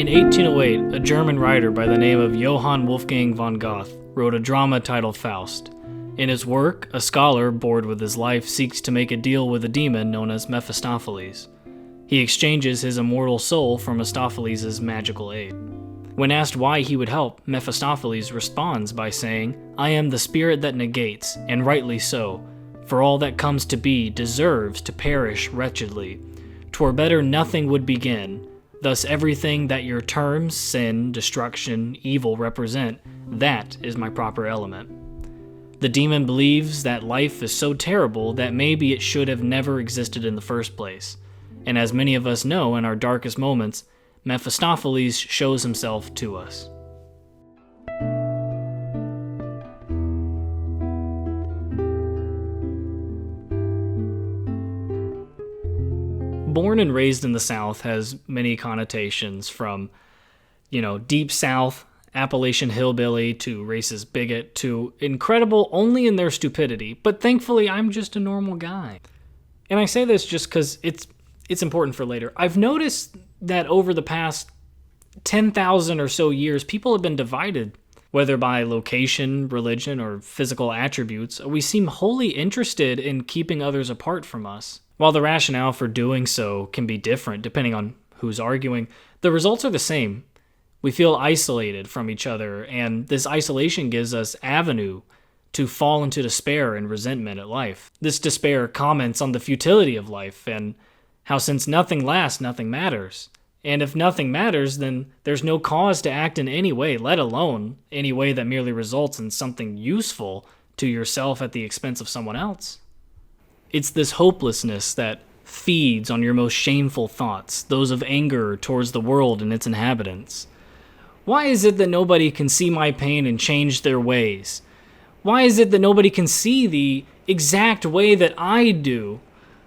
In 1808, a German writer by the name of Johann Wolfgang von Goethe wrote a drama titled Faust. In his work, a scholar, bored with his life, seeks to make a deal with a demon known as Mephistopheles. He exchanges his immortal soul for Mephistopheles' magical aid. When asked why he would help, Mephistopheles responds by saying, "I am the spirit that negates, and rightly so, for all that comes to be deserves to perish wretchedly. 'Twere better nothing would begin. Thus everything that your terms, sin, destruction, evil represent, that is my proper element." The demon believes that life is so terrible that maybe it should have never existed in the first place. And as many of us know, in our darkest moments, Mephistopheles shows himself to us. Born and raised in the South has many connotations from, deep South, Appalachian hillbilly, to racist bigot, to incredible only in their stupidity. But thankfully, I'm just a normal guy. And I say this just because it's important for later. I've noticed that over the past 10,000 or so years, people have been divided, whether by location, religion, or physical attributes. We seem wholly interested in keeping others apart from us. While the rationale for doing so can be different depending on who's arguing, the results are the same. We feel isolated from each other, and this isolation gives us avenue to fall into despair and resentment at life. This despair comments on the futility of life and how since nothing lasts, nothing matters. And if nothing matters, then there's no cause to act in any way, let alone any way that merely results in something useful to yourself at the expense of someone else. It's this hopelessness that feeds on your most shameful thoughts, those of anger towards the world and its inhabitants. Why is it that nobody can see my pain and change their ways? Why is it that nobody can see the exact way that I do,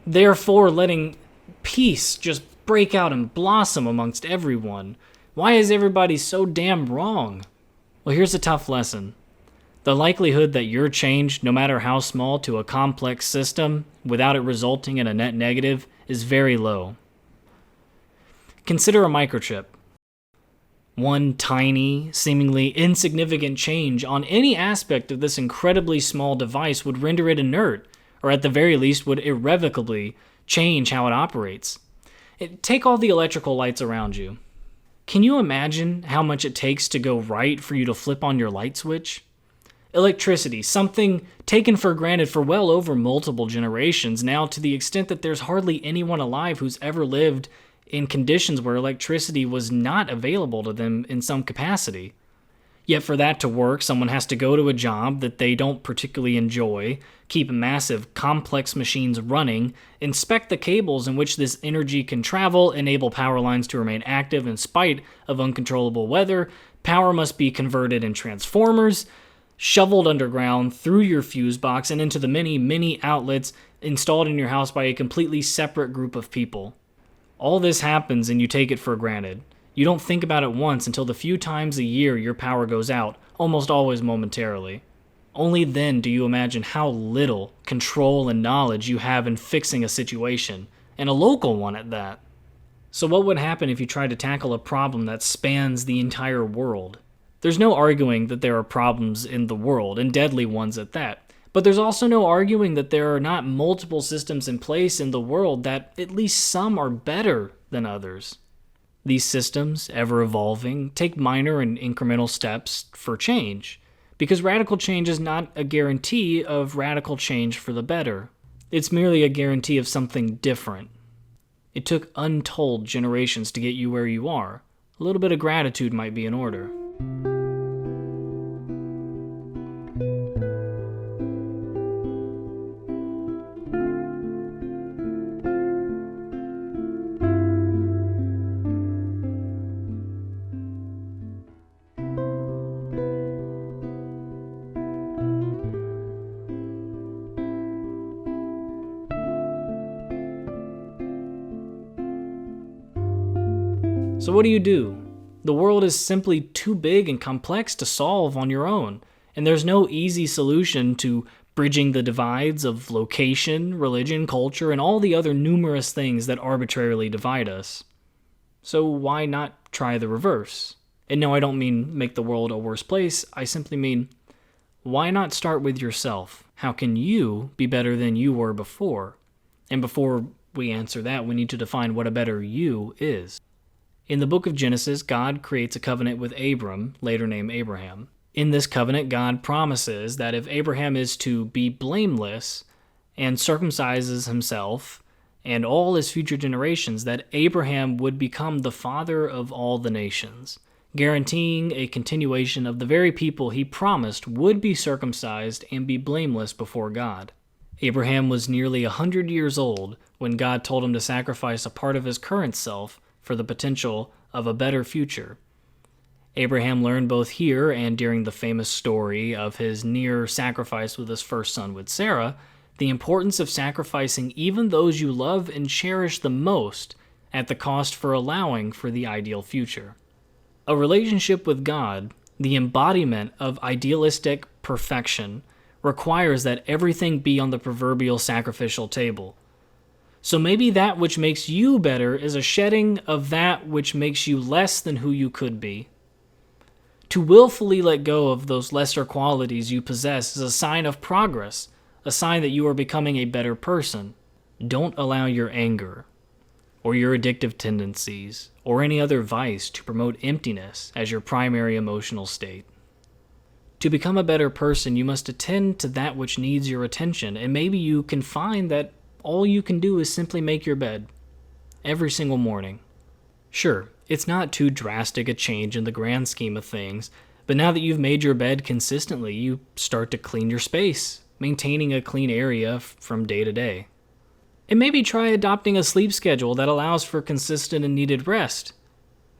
therefore letting peace just break out and blossom amongst everyone? Why is everybody so damn wrong? Well, here's a tough lesson. The likelihood that you're changed, no matter how small, to a complex system without it resulting in a net negative is very low. Consider a microchip. One tiny, seemingly insignificant change on any aspect of this incredibly small device would render it inert, or at the very least would irrevocably change how it operates. Take all the electrical lights around you. Can you imagine how much it takes to go right for you to flip on your light switch? Electricity, something taken for granted for well over multiple generations now, to the extent that there's hardly anyone alive who's ever lived in conditions where electricity was not available to them in some capacity. Yet for that to work, someone has to go to a job that they don't particularly enjoy, keep massive, complex machines running, inspect the cables in which this energy can travel, enable power lines to remain active in spite of uncontrollable weather. Power must be converted in transformers, shoveled underground through your fuse box and into the many, many outlets installed in your house by a completely separate group of people. All this happens and you take it for granted. You don't think about it once until the few times a year your power goes out, almost always momentarily. Only then do you imagine how little control and knowledge you have in fixing a situation, and a local one at that. So what would happen if you tried to tackle a problem that spans the entire world? There's no arguing that there are problems in the world, and deadly ones at that. But there's also no arguing that there are not multiple systems in place in the world that at least some are better than others. These systems, ever evolving, take minor and incremental steps for change, because radical change is not a guarantee of radical change for the better. It's merely a guarantee of something different. It took untold generations to get you where you are. A little bit of gratitude might be in order. So what do? The world is simply too big and complex to solve on your own, and there's no easy solution to bridging the divides of location, religion, culture, and all the other numerous things that arbitrarily divide us. So why not try the reverse. And no, I don't mean make the world a worse place. I simply mean, why not start with yourself? How can you be better than you were before? And before we answer that, we need to define what a better you is. In the book of Genesis, God creates a covenant with Abram, later named Abraham. In this covenant, God promises that if Abraham is to be blameless and circumcises himself and all his future generations, that Abraham would become the father of all the nations, guaranteeing a continuation of the very people he promised would be circumcised and be blameless before God. Abraham was nearly 100 years old when God told him to sacrifice a part of his current self for the potential of a better future. Abraham learned both here and during the famous story of his near sacrifice with his first son with Sarah, the importance of sacrificing even those you love and cherish the most at the cost for allowing for the ideal future. A relationship with God, the embodiment of idealistic perfection, requires that everything be on the proverbial sacrificial table. So maybe that which makes you better is a shedding of that which makes you less than who you could be. To willfully let go of those lesser qualities you possess is a sign of progress, a sign that you are becoming a better person. Don't allow your anger, or your addictive tendencies, or any other vice to promote emptiness as your primary emotional state. To become a better person, you must attend to that which needs your attention, and maybe you can find that all you can do is simply make your bed every single morning. Sure, it's not too drastic a change in the grand scheme of things, but now that you've made your bed consistently, you start to clean your space, maintaining a clean area from day to day. And maybe try adopting a sleep schedule that allows for consistent and needed rest.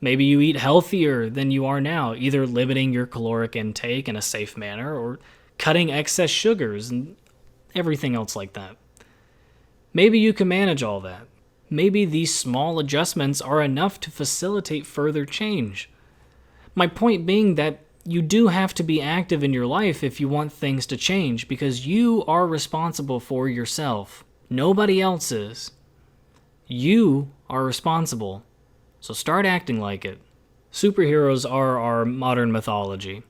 Maybe you eat healthier than you are now, either limiting your caloric intake in a safe manner or cutting excess sugars and everything else like that. Maybe you can manage all that. Maybe these small adjustments are enough to facilitate further change. My point being that you do have to be active in your life if you want things to change, because you are responsible for yourself. Nobody else is. You are responsible. So start acting like it. Superheroes are our modern mythology.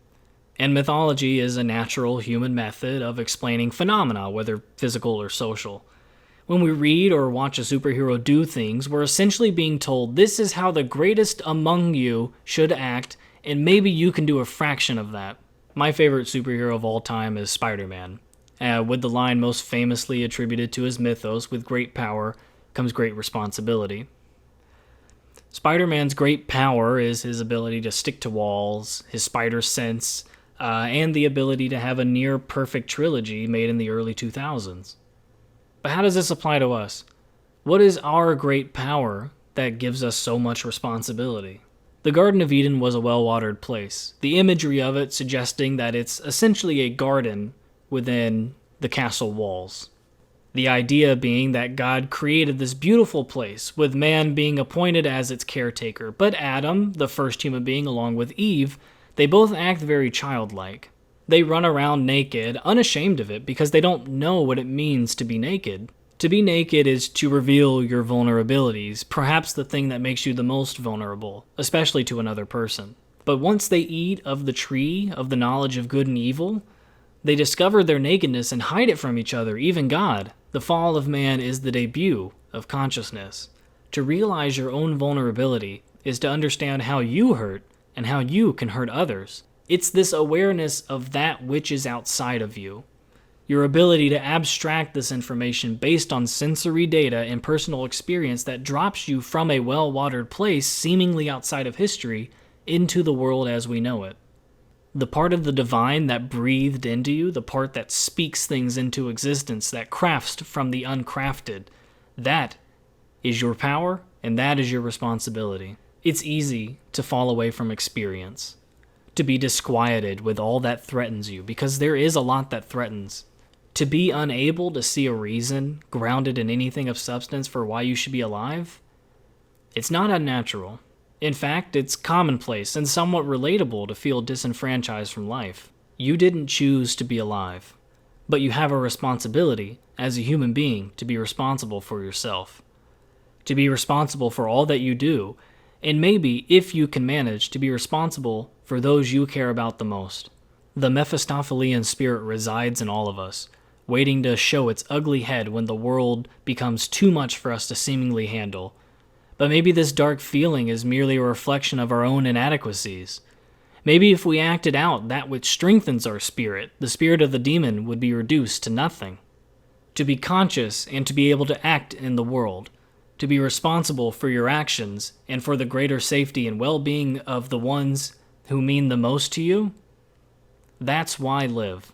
And mythology is a natural human method of explaining phenomena, whether physical or social. When we read or watch a superhero do things, we're essentially being told this is how the greatest among you should act, and maybe you can do a fraction of that. My favorite superhero of all time is Spider-Man, with the line most famously attributed to his mythos, "With great power comes great responsibility." Spider-Man's great power is his ability to stick to walls, his spider sense, and the ability to have a near-perfect trilogy made in the early 2000s. But how does this apply to us? What is our great power that gives us so much responsibility? The Garden of Eden was a well-watered place, the imagery of it suggesting that it's essentially a garden within the castle walls. The idea being that God created this beautiful place, with man being appointed as its caretaker. But Adam, the first human being, along with Eve, they both act very childlike. They run around naked, unashamed of it, because they don't know what it means to be naked. To be naked is to reveal your vulnerabilities, perhaps the thing that makes you the most vulnerable, especially to another person. But once they eat of the tree of the knowledge of good and evil, they discover their nakedness and hide it from each other, even God. The fall of man is the debut of consciousness. To realize your own vulnerability is to understand how you hurt and how you can hurt others. It's this awareness of that which is outside of you. Your ability to abstract this information based on sensory data and personal experience that drops you from a well-watered place seemingly outside of history into the world as we know it. The part of the divine that breathed into you, the part that speaks things into existence, that crafts from the uncrafted, that is your power and that is your responsibility. It's easy to fall away from experience, to be disquieted with all that threatens you, because there is a lot that threatens. To be unable to see a reason grounded in anything of substance for why you should be alive, it's not unnatural. In fact, it's commonplace and somewhat relatable to feel disenfranchised from life. You didn't choose to be alive, but you have a responsibility as a human being to be responsible for yourself, to be responsible for all that you do, And maybe, if you can manage, to be responsible for those you care about the most. The Mephistophelian spirit resides in all of us, waiting to show its ugly head when the world becomes too much for us to seemingly handle. But maybe this dark feeling is merely a reflection of our own inadequacies. Maybe if we acted out that which strengthens our spirit, the spirit of the demon would be reduced to nothing. To be conscious and to be able to act in the world, to be responsible for your actions and for the greater safety and well-being of the ones who mean the most to you, that's why live.